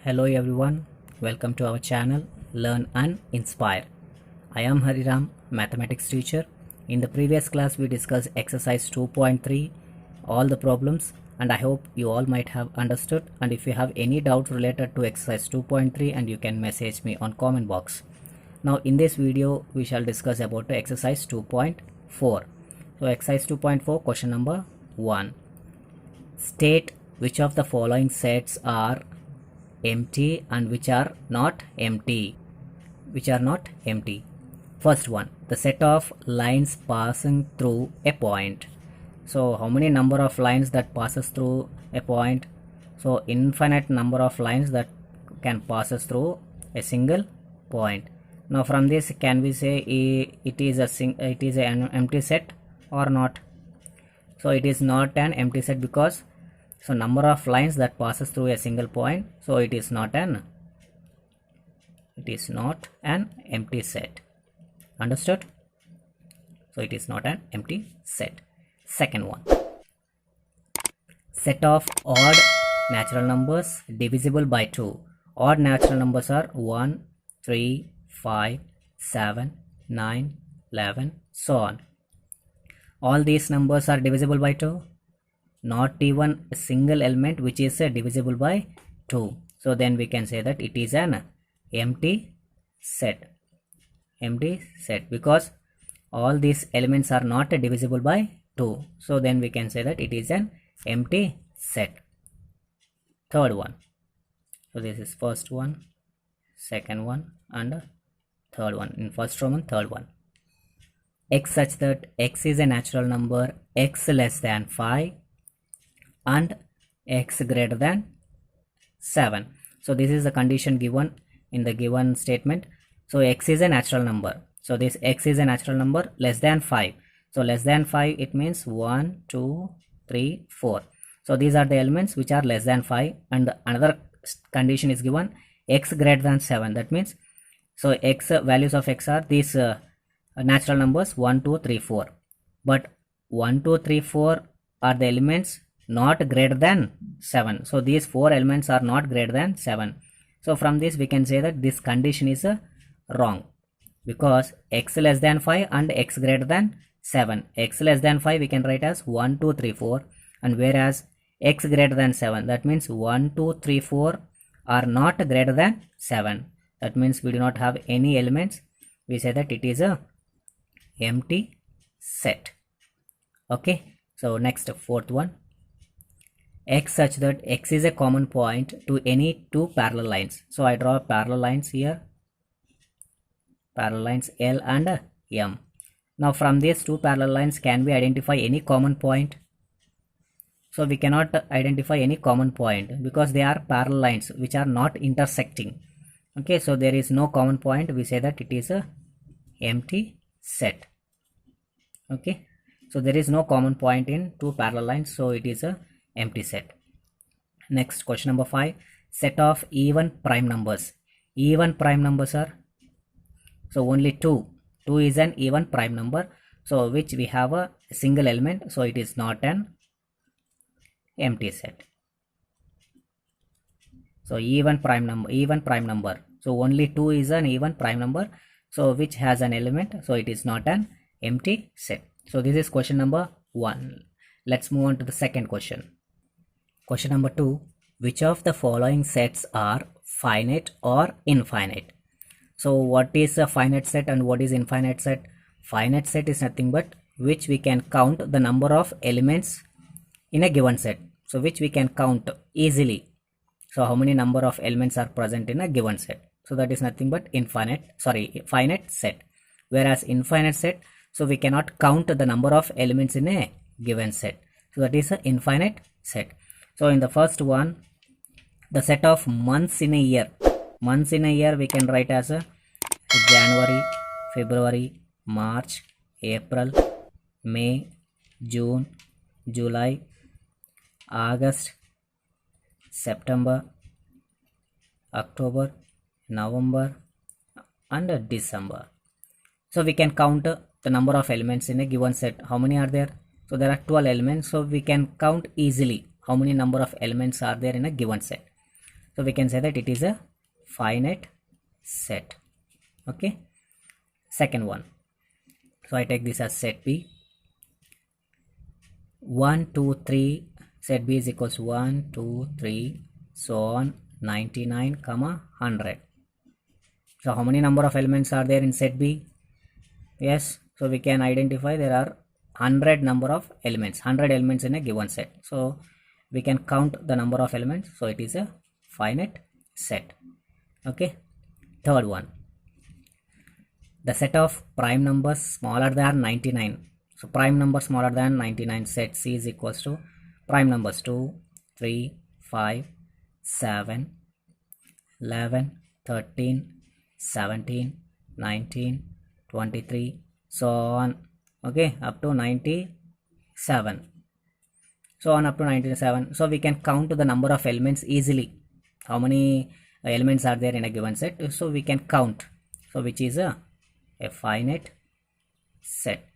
Hello everyone, welcome to our channel Learn and Inspire. I am Hariram, mathematics teacher. In the previous class we discussed exercise 2.3, all the problems, and I hope you all might have understood, and if you have any doubt related to exercise 2.3 and you can message me on comment box. Now in this video we shall discuss about the exercise 2.4. So exercise 2.4 question number 1. State which of the following sets are empty and which are not empty. First one, the set of lines passing through a point. So how many number of lines that passes through a point? So infinite number of lines that can passes through a single point. Now from this, can we say it is an empty set or not? So it is not an empty set because number of lines that passes through a single point, so it is not an empty set. Understood? So it is not an empty set. Second one, set of odd natural numbers divisible by 2. Odd natural numbers are 1, 3, 5, 7, 9, 11, so on. All these numbers are divisible by 2. Not even a single element which is divisible by 2. So then we can say that it is an empty set. Because all these elements are not divisible by 2. So then we can say that it is an empty set. Third one. So this is first one, second one, and third one. In first Roman, third one. X such that x is a natural number, x less than 5 and x greater than 7. So this is the condition given in the given statement. So x is a natural number. So this x is a natural number less than 5. So less than 5, it means 1, 2, 3, 4. So these are the elements which are less than 5, and another condition is given x greater than 7. That means so x values of x are these natural numbers 1, 2, 3, 4. But 1, 2, 3, 4 are the elements not greater than 7. So these 4 elements are not greater than 7. So from this we can say that this condition is wrong, because x less than 5 and x greater than 7. X less than 5 we can write as 1, 2, 3, 4, and whereas x greater than 7, that means 1, 2, 3, 4 are not greater than 7. That means we do not have any elements. We say that it is a empty set. Okay, so next, fourth one, x such that x is a common point to any two parallel lines. So I draw parallel lines here, parallel lines L and M. Now from these two parallel lines, can we identify any common point? So we cannot identify any common point because they are parallel lines which are not intersecting. Okay, so there is no common point. We say that it is a empty set. Okay, so there is no common point in two parallel lines, so it is a empty set. Next, question number 5, set of even prime numbers. Even prime numbers are, so only 2 is an even prime number, so which we have a single element, so it is not an empty set. So even prime number, so only 2 is an even prime number, so which has an element, so it is not an empty set. So this is question number 1. Let's move on to the second question. Question number 2, which of the following sets are finite or infinite? So what is a finite set and what is infinite set? Finite set is nothing but which we can count the number of elements in a given set. So which we can count easily. So how many number of elements are present in a given set? So that is nothing but finite set. Whereas infinite set, so we cannot count the number of elements in a given set. So that is an infinite set. So in the first one, the set of months in a year. Months in a year we can write as a January, February, March, April, May, June, July, August, September, October, November, and December. So we can count the number of elements in a given set. How many are there? So there are 12 elements, so we can count easily how many number of elements are there in a given set. So we can say that it is a finite set. Okay, second one. So I take this as set B. 1 2 3, set B is equals to 1 2 3 so on 99 comma 100. So how many number of elements are there in set B? Yes, so we can identify there are 100 number of elements, 100 elements in a given set. So we can count the number of elements, so it is a finite set. Okay, third one, the set of prime numbers smaller than 99. So prime number smaller than 99, set C is equals to prime numbers 2 3 5 7 11 13 17 19 23 so on. Okay, up to 97, so on up to 97. So we can count the number of elements easily, how many elements are there in a given set, so we can count, so which is a finite set.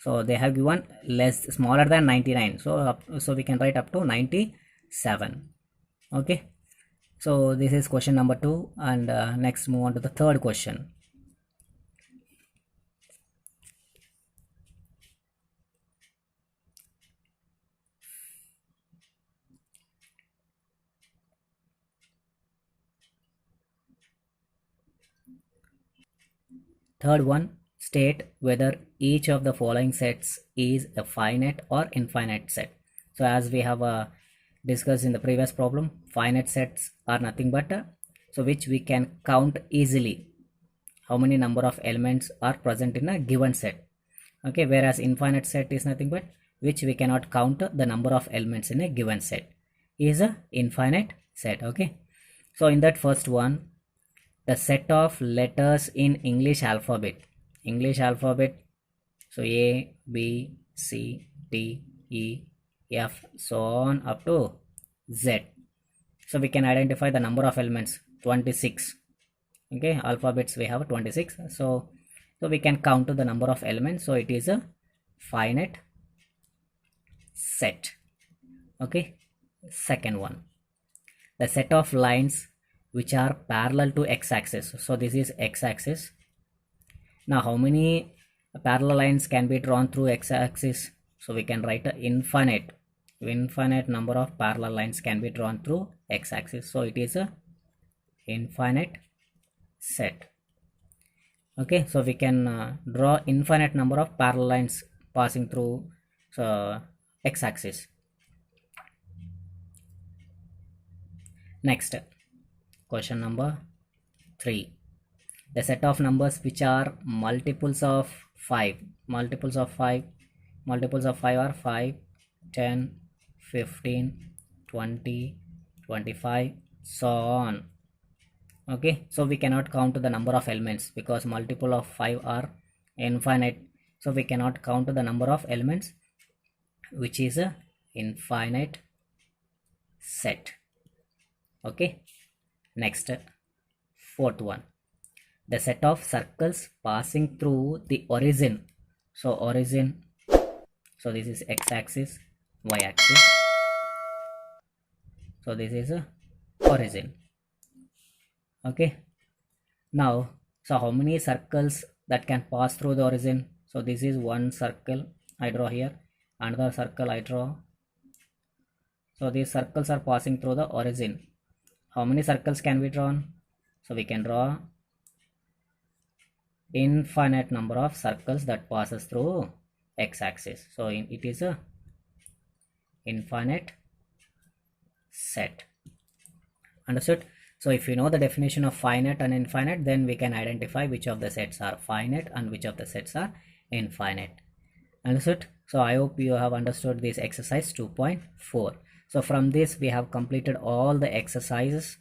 So they have given smaller than 99, so we can write up to 97. Okay, so this is question number 2, and next move on to the third question. Third one, state whether each of the following sets is a finite or infinite set. So as we have discussed in the previous problem, finite sets are nothing but so which we can count easily, how many number of elements are present in a given set. Okay, whereas infinite set is nothing but which we cannot count the number of elements in a given set, is a infinite set. Okay, so in that first one, the set of letters in English alphabet, so A B C D E F so on up to Z. So we can identify the number of elements 26. Okay, alphabets we have 26, so we can count the number of elements, so it is a finite set. Okay, second one, the set of lines which are parallel to x-axis. So this is x-axis. Now how many parallel lines can be drawn through x-axis? So we can write a infinite number of parallel lines can be drawn through x-axis, so it is a infinite set. Okay, so we can draw infinite number of parallel lines passing through x-axis. Next, question number 3, the set of numbers which are multiples of 5 are 5 10 15 20 25 so on. Okay, so we cannot count the number of elements because multiple of 5 are infinite, so we cannot count the number of elements, which is a infinite set. Okay, next, fourth one, the set of circles passing through the origin. So origin, so this is x-axis, y-axis, so this is a origin. Okay, now so how many circles that can pass through the origin? So this is one circle I draw here, another circle I draw, so these circles are passing through the origin. How many circles can be drawn? So we can draw infinite number of circles that passes through x-axis, so it is a infinite set. Understood? So if you know the definition of finite and infinite, then we can identify which of the sets are finite and which of the sets are infinite. Understood? So I hope you have understood this exercise 2.4. So from this we have completed all the exercises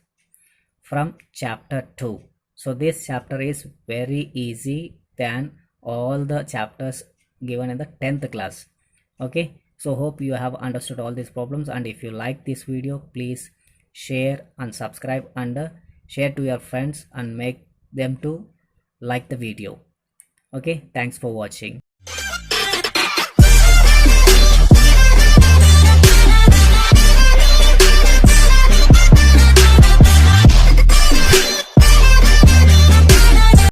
from chapter 2. So this chapter is very easy than all the chapters given in the 10th class. Okay, so hope you have understood all these problems, and if you like this video, please share and subscribe and share to your friends and make them to like the video. Okay, thanks for watching.